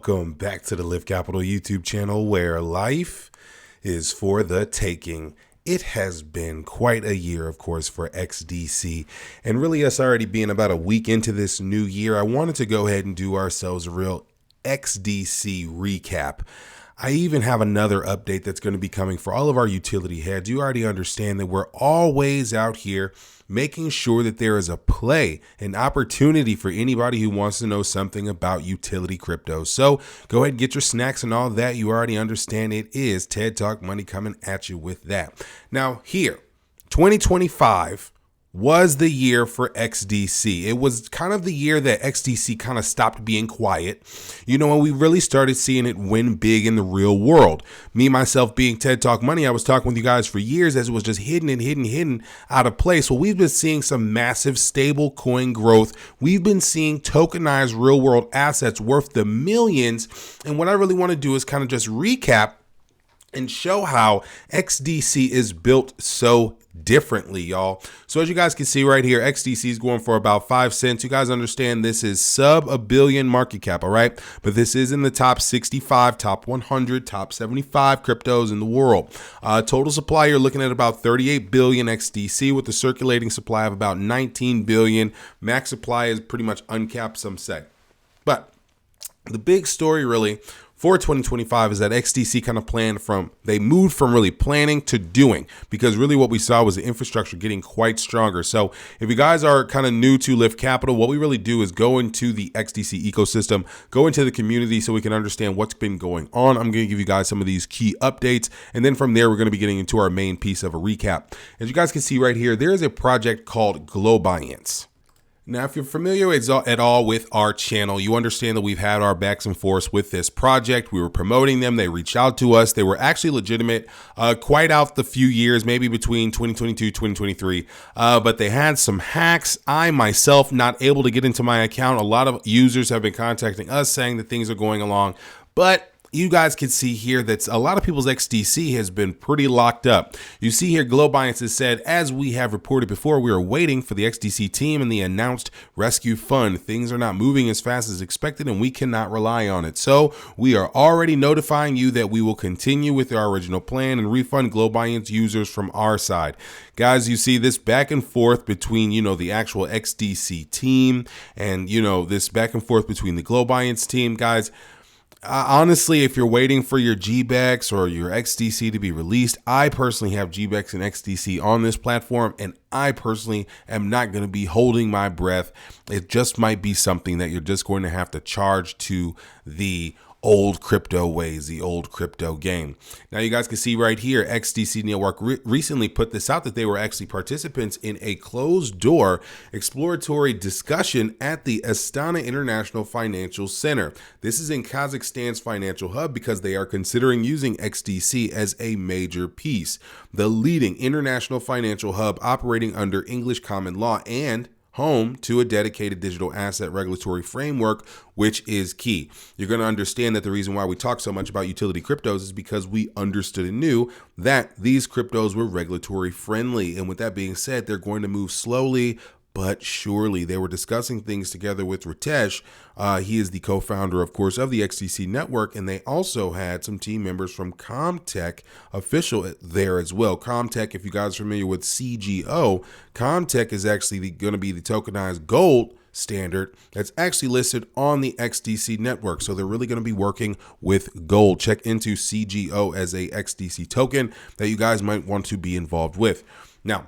Welcome back to the LIFTT Capital YouTube channel where life is for the taking. It has been quite a year, of course, for XDC, and really us already being about a week into this new year, I wanted to go ahead and do ourselves a real XDC recap. I even have another update that's going to be coming for all of our utility heads. You already understand that we're always out here making sure that there is a play, an opportunity for anybody who wants to know something about utility crypto. So go ahead and get your snacks and all that. You already understand it is TedTalkMoney coming at you with that. Now here, 2025 was the year for XDC. It was kind of the year that XDC kind of stopped being quiet, and we really started seeing it win big in the real world. Me, myself being TedTalkMoney, I was talking with you guys for years as it was just hidden out of place. Well, we've been seeing some massive stablecoin growth. We've been seeing tokenized real world assets worth the millions. And what I really want to do is kind of just recap and show how XDC is built so differently, y'all. So as you guys can see right here, XDC is going for about 5 cents. You guys understand this is sub $1 billion market cap, all right? But this is in the top 65, top 100, top 75 cryptos in the world. Total supply, you're looking at about 38 billion XDC with a circulating supply of about 19 billion. Max supply is pretty much uncapped, some say. But the big story really for 2025 is that XDC kind of they moved from really planning to doing, because really what we saw was the infrastructure getting quite stronger. So if you guys are kind of new to LIFTT Capital, what we really do is go into the XDC ecosystem, go into the community so we can understand what's been going on. I'm going to give you guys some of these key updates, and then from there, we're going to be getting into our main piece of a recap. As you guys can see right here, there is a project called Globiance. Now, if you're familiar at all with our channel, you understand that we've had our backs and forths with this project. We were promoting them. They reached out to us. They were actually legitimate quite out the few years, maybe between 2022, 2023. But they had some hacks. I myself not able to get into my account. A lot of users have been contacting us saying that things are going along, but you guys can see here that a lot of people's XDC has been pretty locked up. You see here, Globiance has said, as we have reported before, we are waiting for the XDC team and the announced rescue fund. Things are not moving as fast as expected, and we cannot rely on it. So we are already notifying you that we will continue with our original plan and refund Globiance users from our side. Guys, you see this back and forth between, the actual XDC team and, this back and forth between the Globiance team. Guys, honestly, if you're waiting for your GBEX or your XDC to be released, I personally have GBEX and XDC on this platform, and I personally am not going to be holding my breath. It just might be something that you're just going to have to charge to the old crypto ways, the old crypto game. Now you guys can see right here, XDC Network recently put this out that they were actually participants in a closed door exploratory discussion at the Astana International Financial Center. This is in Kazakhstan's financial hub because they are considering using XDC as a major piece. The leading international financial hub operating under English common law and home to a dedicated digital asset regulatory framework, which is key. You're going to understand that the reason why we talk so much about utility cryptos is because we understood and knew that these cryptos were regulatory friendly. And with that being said, they're going to move slowly but surely. They were discussing things together with Ritesh. He is the co-founder, of course, of the XDC Network, and they also had some team members from Comtech official there as well. Comtech, if you guys are familiar with CGO, Comtech is actually going to be the tokenized gold standard that's actually listed on the XDC network. So they're really going to be working with gold. Check into CGO as a XDC token that you guys might want to be involved with. Now,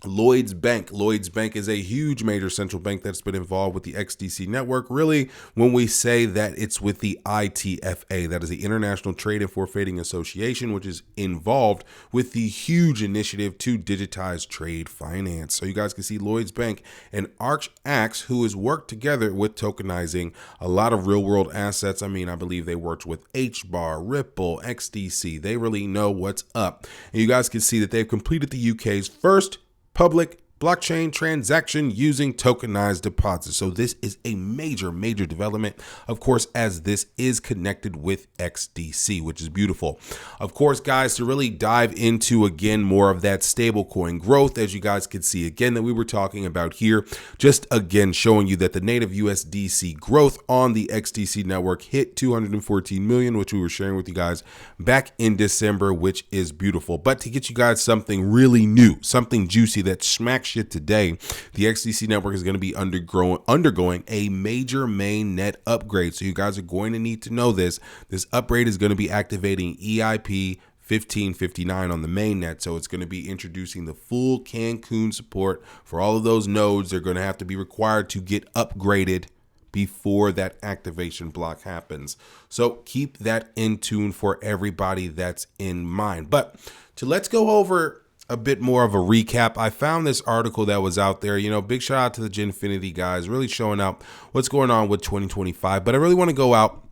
Lloyds Bank. Lloyds Bank is a huge major central bank that's been involved with the XDC network. Really, when we say that it's with the ITFA, that is the International Trade and Forfeiting Association, which is involved with the huge initiative to digitize trade finance. So you guys can see Lloyds Bank and ArchAx, who has worked together with tokenizing a lot of real world assets. I believe they worked with HBAR, Ripple, XDC. They really know what's up. And you guys can see that they've completed the UK's first public blockchain transaction using tokenized deposits. So this is a major development, of course, as this is connected with XDC, which is beautiful. Of course, guys, to really dive into again more of that stablecoin growth, as you guys can see again that we were talking about here, just again showing you that the native USDC growth on the XDC network hit 214 million, which we were sharing with you guys back in December, which is beautiful. But to get you guys something really new, something juicy that smacks shit today, the XDC network is going to be undergoing a major mainnet upgrade. So you guys are going to need to know this. This upgrade is going to be activating EIP 1559 on the mainnet. So it's going to be introducing the full Cancun support for all of those nodes. They're going to have to be required to get upgraded before that activation block happens. So keep that in tune for everybody that's in mind. But let's go over a bit more of a recap. I found this article that was out there, big shout out to the Ginfinity guys, really showing up what's going on with 2025. But I really want to go out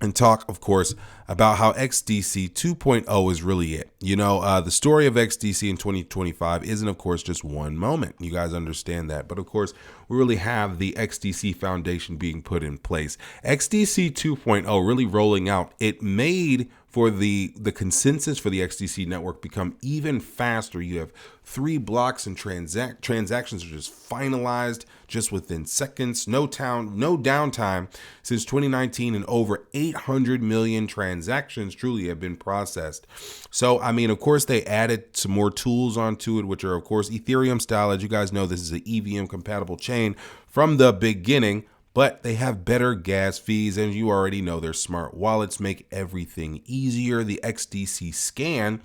and talk, of course, about how XDC 2.0 is really it. The story of XDC in 2025 isn't, of course, just one moment. You guys understand that. But, of course, we really have the XDC Foundation being put in place. XDC 2.0 really rolling out. It made for the consensus for the XDC network become even faster. You have 3 blocks and transactions are just finalized just within seconds. No downtime since 2019, and over 800 million transactions truly have been processed. So, I mean, of course, they added some more tools onto it, which are, of course, Ethereum style. As you guys know, this is an EVM compatible chain from the beginning. But they have better gas fees, and you already know their smart wallets make everything easier. The XDC Scan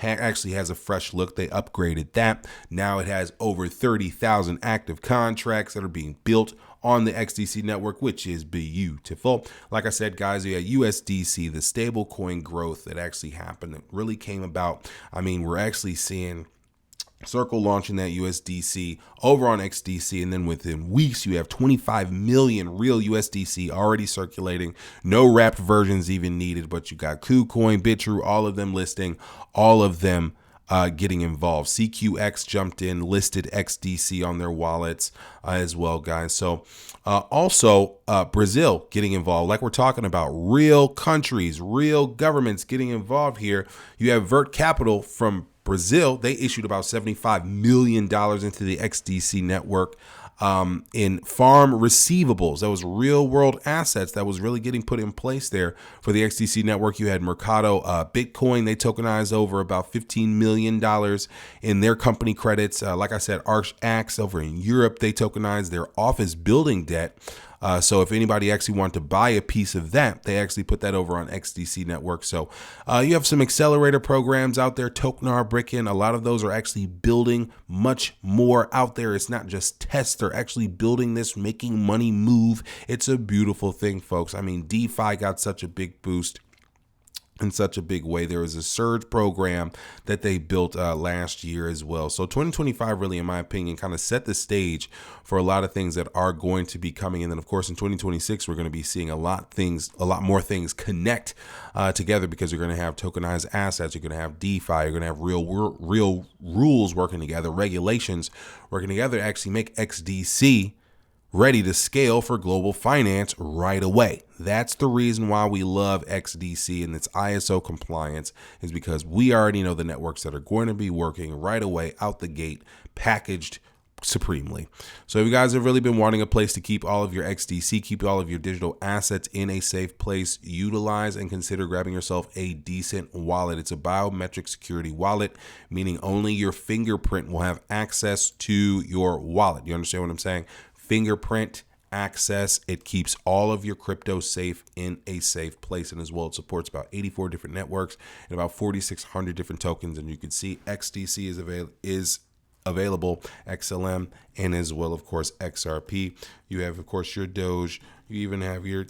actually has a fresh look. They upgraded that. Now it has over 30,000 active contracts that are being built on the XDC network, which is beautiful. Like I said, guys, you had USDC, the stablecoin growth that actually happened, that really came about. I mean, we're actually seeing Circle launching that USDC over on XDC, and then within weeks you have 25 million real USDC already circulating. No wrapped versions even needed, but you got KuCoin, BitTrue, all of them listing, all of them getting involved. CQX jumped in, listed XDC on their wallets as well, guys. So also Brazil getting involved, like we're talking about, real countries, real governments getting involved here. You have VERT Capital from Brazil. They issued about $75 million into the XDC network in farm receivables. That was real world assets that was really getting put in place there for the XDC network. You had Mercado Bitcoin. They tokenized over about $15 million in their company credits. Like I said, ArchAx over in Europe, they tokenized their office building debt. So if anybody actually wanted to buy a piece of that, they actually put that over on XDC Network. So you have some accelerator programs out there, Tokenar, Bricken. A lot of those are actually building much more out there. It's not just tests. They're actually building this, making money move. It's a beautiful thing, folks. I mean, DeFi got such a big boost in such a big way. There was a surge program that they built last year as well. So 2025 really, in my opinion, kind of set the stage for a lot of things that are going to be coming. And then, of course, in 2026, we're going to be seeing a lot more things connect together, because you're going to have tokenized assets. You're going to have DeFi. You're going to have real rules working together, regulations working together to actually make XDC ready to scale for global finance right away. That's the reason why we love XDC and its ISO compliance, is because we already know the networks that are going to be working right away out the gate, packaged supremely. So if you guys have really been wanting a place to keep all of your XDC, keep all of your digital assets in a safe place, utilize and consider grabbing yourself a decent wallet. It's a biometric security wallet, meaning only your fingerprint will have access to your wallet. You understand what I'm saying? Fingerprint access. It keeps all of your crypto safe in a safe place. And as well, it supports about 84 different networks and about 4,600 different tokens. And you can see XDC is available, XLM, and as well, of course, XRP. You have, of course, your Doge. You even have your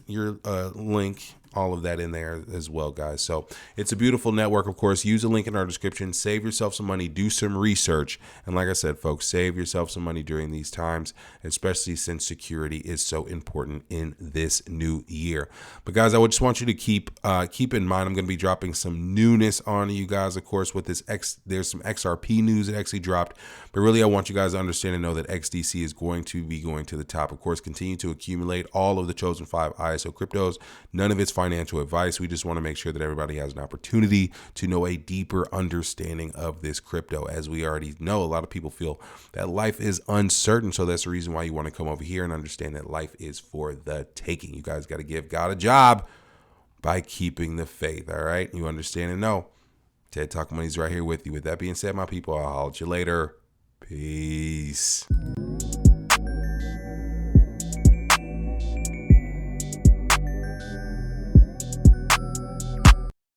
Link all of that in there as well, guys. So it's a beautiful network. Of course, use the link in our description, save yourself some money, do some research. And like I said, folks, save yourself some money during these times, especially since security is so important in this new year. But guys, I would just want you to keep in mind, I'm going to be dropping some newness on you guys. Of course, with this there's some XRP news that actually dropped, but really I want you guys to understand and know that XDC is going to be going to the top. Of course, continue to accumulate all of the chosen 5 ISO cryptos. None of it's financial advice. We just want to make sure that everybody has an opportunity to know a deeper understanding of this crypto. As we already know, a lot of people feel that life is uncertain. So that's the reason why you want to come over here and understand that life is for the taking. You guys got to give God a job by keeping the faith. All right. You understand and know. Ted Talk Money is right here with you. With that being said, my people, I'll holler at you later. Peace.